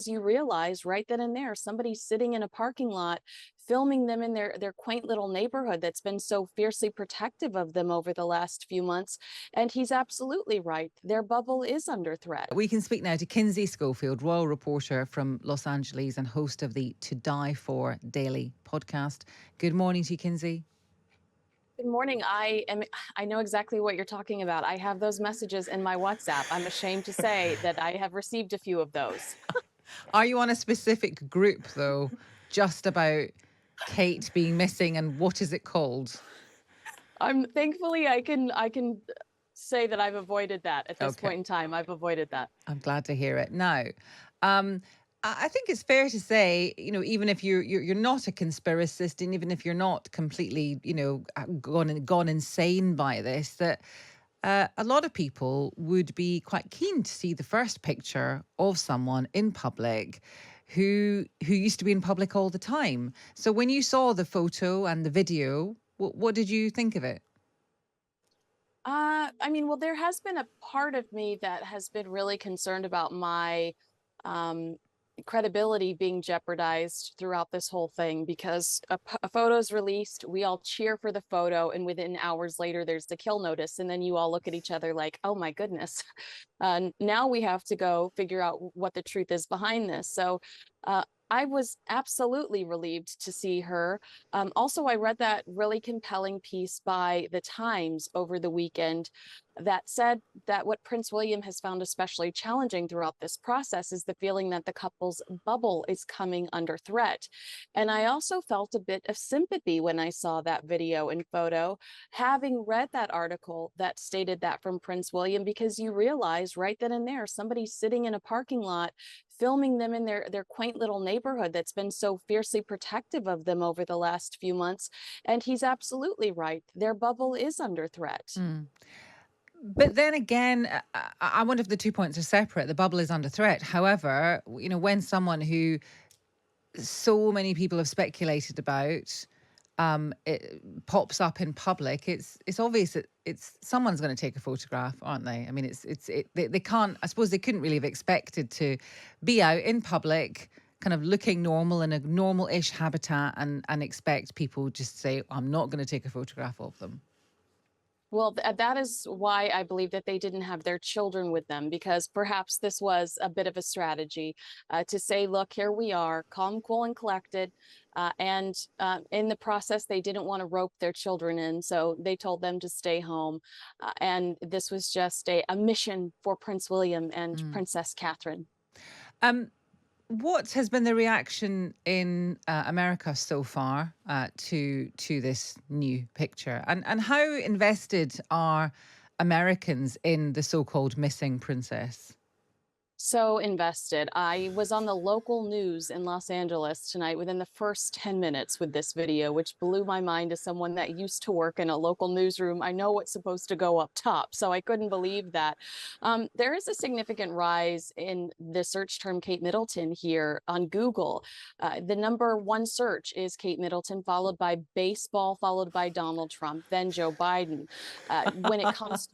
You realize right then and there, somebody's sitting in a parking lot filming them in their quaint little neighborhood that's been so fiercely protective of them over the last few months. And he's absolutely right. Their bubble is under threat. We can speak now to Kinsey Schofield, royal reporter from Los Angeles and host of the To Die For Daily podcast. Good morning to you, Kinsey. Good morning. I know exactly what you're talking about. I have those messages in my WhatsApp. I'm ashamed to say that I have received a few of those. Are you on a specific group, though, just about Kate being missing, and what is it called? I'm thankfully I can say that I've avoided that at this Okay, point in time. I've avoided that. I'm glad to hear it. Now, um, I think it's fair to say, even if you're not a conspiracist, and even if you're not completely, gone insane by this, that a lot of people would be quite keen to see the first picture of someone in public who used to be in public all the time. So when you saw the photo and the video, what did you think of it? Well, there has been a part of me that has been really concerned about my um, credibility being jeopardized throughout this whole thing because a photo is released, we all cheer for the photo, and within hours later, there's the kill notice, and then you all look at each other like, "Oh my goodness!" Now we have to go figure out what the truth is behind this. So. I was absolutely relieved to see her. Also, I read that really compelling piece by The Times over the weekend that said that what Prince William has found especially challenging throughout this process is the feeling that the couple's bubble is coming under threat. And I also felt a bit of sympathy when I saw that video and photo, having read that article that stated that from Prince William, because you realize right then and there, somebody's sitting in a parking lot filming them in their quaint little neighborhood that's been so fiercely protective of them over the last few months. And he's absolutely right. Their bubble is under threat. Mm. But then again, I wonder if the 2 points are separate. The bubble is under threat. However, when someone who so many people have speculated about it pops up in public, it's obvious that it's someone's going to take a photograph, aren't they? I mean, they can't. I suppose they couldn't really have expected to be out in public, kind of looking normal in a normal-ish habitat, and expect people just to say, "I'm not going to take a photograph of them." Well, that is why I believe that they didn't have their children with them, because perhaps this was a bit of a strategy to say, look, here we are, calm, cool, and collected. And in the process, they didn't want to rope their children in. So they told them to stay home. And this was just a mission for Prince William and Mm. Princess Catherine. Um, What has been the reaction in America so far to this new picture, and how invested are Americans in the so-called missing princess? So invested. I was on the local news in Los Angeles tonight within the first 10 minutes with this video, which blew my mind as someone that used to work in a local newsroom. I know what's supposed to go up top, so I couldn't believe that. There is a significant rise in the search term Kate Middleton here on Google. The number one search is Kate Middleton, followed by baseball, followed by Donald Trump, then Joe Biden. When it comes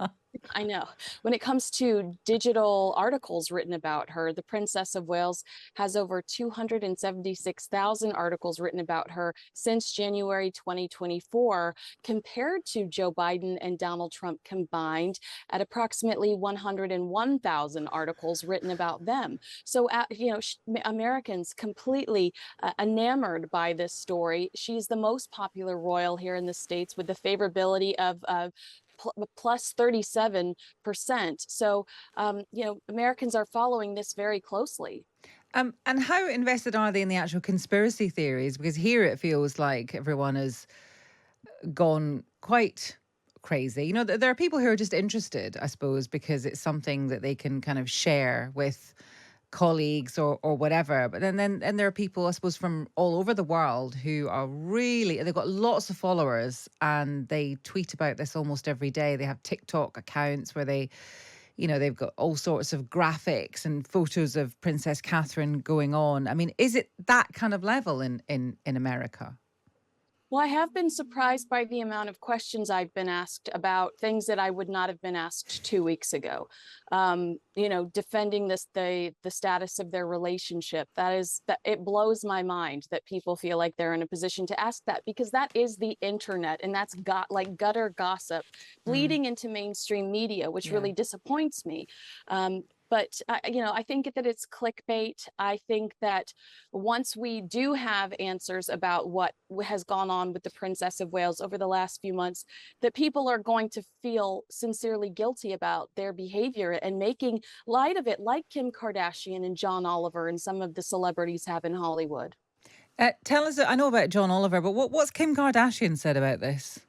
I know. When it comes to digital articles written about her, the Princess of Wales has over 276,000 articles written about her since January 2024, compared to Joe Biden and Donald Trump combined at approximately 101,000 articles written about them. So, Americans completely enamored by this story. She's the most popular royal here in the States with the favorability of plus 37%. So, Americans are following this very closely. And how invested are they in the actual conspiracy theories? Because here it feels like everyone has gone quite crazy. There are people who are just interested, I suppose, because it's something that they can kind of share with colleagues or whatever. But then and there are people, I suppose, from all over the world who are really, they've got lots of followers and they tweet about this almost every day. They have TikTok accounts where they've got all sorts of graphics and photos of Princess Catherine going on. I mean, is it that kind of level in America? Well, I have been surprised by the amount of questions I've been asked about things that I would not have been asked 2 weeks ago. Defending the status of their relationship. That it blows my mind that people feel like they're in a position to ask that, because that is the internet, and that's got like gutter gossip Mm, bleeding into mainstream media, which yeah. really disappoints me. But I think that it's clickbait. I think that once we do have answers about what has gone on with the Princess of Wales over the last few months, that people are going to feel sincerely guilty about their behavior and making light of it, like Kim Kardashian and John Oliver and some of the celebrities have in Hollywood. Tell us, I know about John Oliver, but what's Kim Kardashian said about this?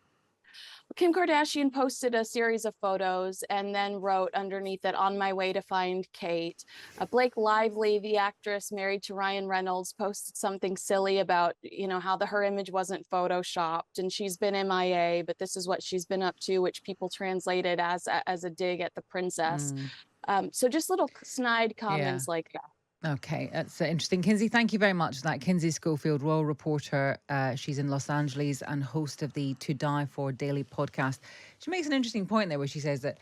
Kim Kardashian posted a series of photos and then wrote underneath it, "On my way to find Kate." Blake Lively, the actress married to Ryan Reynolds, posted something silly about, how her image wasn't photoshopped and she's been MIA, but this is what she's been up to, which people translated as a dig at the princess. Mm, So just little snide yeah. comments like that. Okay, that's interesting. Kinsey, thank you very much for that. Kinsey Schofield, royal reporter. She's in Los Angeles and host of the To Die For daily podcast. She makes an interesting point there where she says that,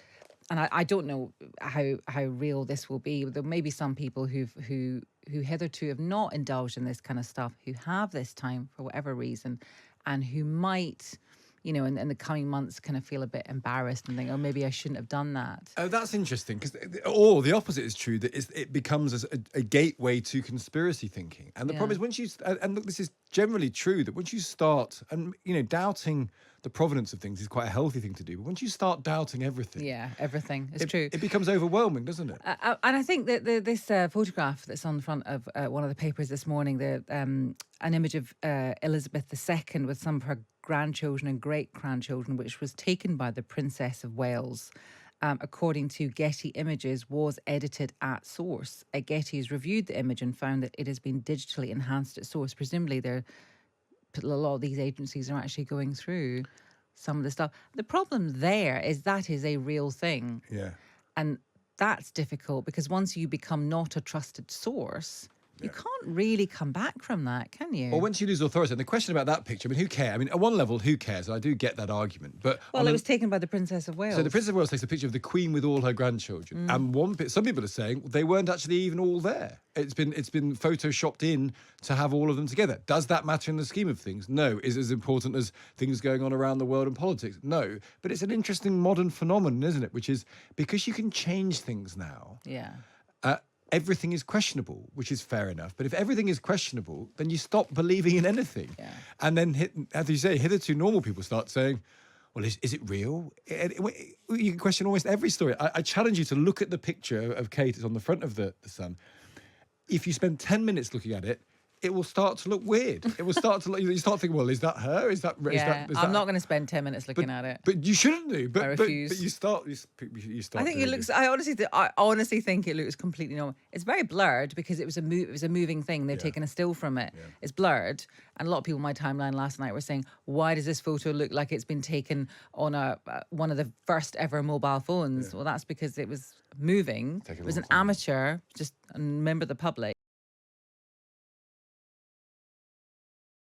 and I don't know how real this will be. There may be some people who hitherto have not indulged in this kind of stuff, who have this time for whatever reason, and who might, in the coming months kind of feel a bit embarrassed and think, oh, maybe I shouldn't have done that. Oh, that's interesting, because or the opposite is true, that it becomes a gateway to conspiracy thinking. And the problem is, once you and look, this is generally true, that once you start, and doubting the provenance of things is quite a healthy thing to do, but once you start doubting everything, Everything is true. It becomes overwhelming, doesn't it? And I think that this photograph that's on the front of one of the papers this morning, an image of Elizabeth II with some of her grandchildren and great-grandchildren, which was taken by the Princess of Wales, according to Getty Images, was edited at source. Getty has reviewed the image and found that it has been digitally enhanced at source. Presumably, a lot of these agencies are actually going through some of the stuff. The problem there is that is a real thing. Yeah. And that's difficult, because once you become not a trusted source, you can't really come back from that, can you? Or once you lose authority. And the question about that picture, I mean, who cares? I mean, at one level, who cares? I do get that argument. But well, it was taken by the Princess of Wales. So the Princess of Wales takes a picture of the Queen with all her grandchildren, and some people are saying they weren't actually even all there. It's been photoshopped in to have all of them together. Does that matter in the scheme of things? No. Is it as important as things going on around the world and politics? No. But it's an interesting modern phenomenon, isn't it? Which is, because you can change things now. Yeah. Everything is questionable, which is fair enough. But if everything is questionable, then you stop believing in anything. Yeah. And then, as you say, hitherto normal people start saying, well, is it real? You can question almost every story. I challenge you to look at the picture of Kate. It's on the front of the Sun. If you spend 10 minutes looking at it, it will start to look weird. It will start to look, you start thinking, well, is that her? Is that I'm not going to spend 10 minutes looking at it. But you shouldn't do. I refuse. But you start. I think it looks. I honestly think it looks completely normal. It's very blurred because it was a moving thing. They've taken a still from it. Yeah. It's blurred, and a lot of people in my timeline last night were saying, "Why does this photo look like it's been taken on one of the first ever mobile phones?" Yeah. Well, that's because it was moving. It was an amateur, just a member of the public.